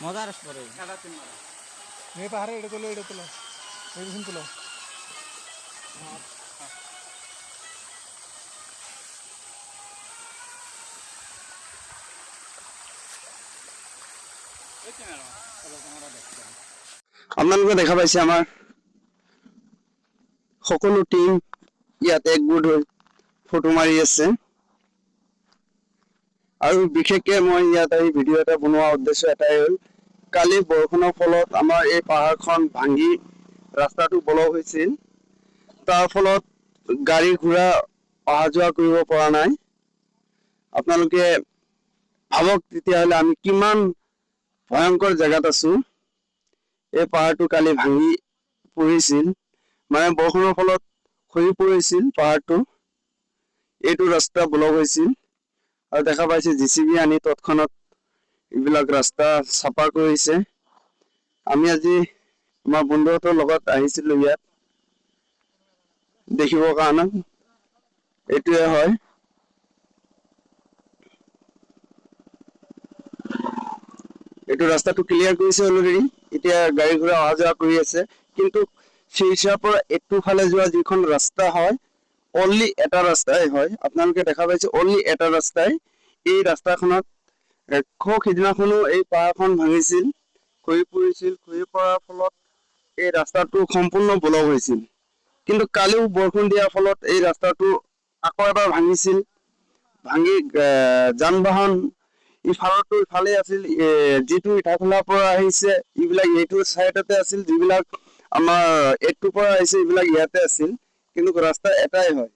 মজাৰ পৰে নে পাহাড়ে এটা তোলো মেডিসিন তোলো আপোনালোকে দেখা পাইছে আমাৰ সকলো টিম ইয়াত একগোট হৈ ফটো মাৰি আছে আৰু বিশেষকৈ মই ইয়াত এই ভিডিঅ' এটা বনোৱাৰ উদ্দেশ্য এটাই হ'ল কালি বৰষুণৰ ফলত আমাৰ এই পাহাৰখন ভাঙি ৰাস্তাটো ব্লক হৈছিল তাৰ ফলত গাড়ী ঘোঁৰা অহা যোৱা কৰিব পৰা নাই আপোনালোকে ভাবক তেতিয়াহ'লে আমি কিমান ভয়ংকৰ জেগাত আছো এই পাহাৰটো কালি ভাঙি পৰিছিল মানে বৰষুণৰ ফলত খহি পৰিছিল পাহাৰটো এইটো ৰাস্তা ব্লক হৈছিল আৰু দেখা পাইছে জিচিবি আনি তৎক্ষণাত এইবিলাক ৰাস্তা চাফা কৰিছে আমি আজি আমাৰ বন্ধুহঁতৰ লগত আহিছিলো ইয়াত দেখিবৰ কাৰণে এইটোৱে হয় এইটো ৰাস্তাটো ক্লিয়াৰ কৰিছে অলৰেডি এতিয়া গাড়ী ঘোঁৰা অহা যোৱা কৰি আছে কিন্তু সেই হিচাপৰ পৰা এইটো ফালে যোৱা যিখন ৰাস্তা হয় অনলি এটা ৰাস্তাই হয় আপোনালোকে দেখা পাইছে অনলি এটা ৰাস্তাই এই ৰাস্তাখনত সিদিনাখনো এই পাহাৰখন ভাঙিছিল খহি পৰিছিল খহি পৰাৰ ফলত এই ৰাস্তাটো সম্পূৰ্ণ ব্লক হৈছিল কিন্তু কালিও বৰষুণ দিয়াৰ ফলত এই ৰাস্তাটো আকৌ এবাৰ ভাঙিছিল ভাঙি যান বাহন ইফালতো ইফালে আছিল যিটো ইটাখোলাৰ পৰা আহিছে এইবিলাক এইটো চাইডতে আছিল যিবিলাক আমাৰ এইটোৰ পৰা আহিছে এইবিলাক ইয়াতে আছিল কিন্তু ৰাস্তা এটাই হয়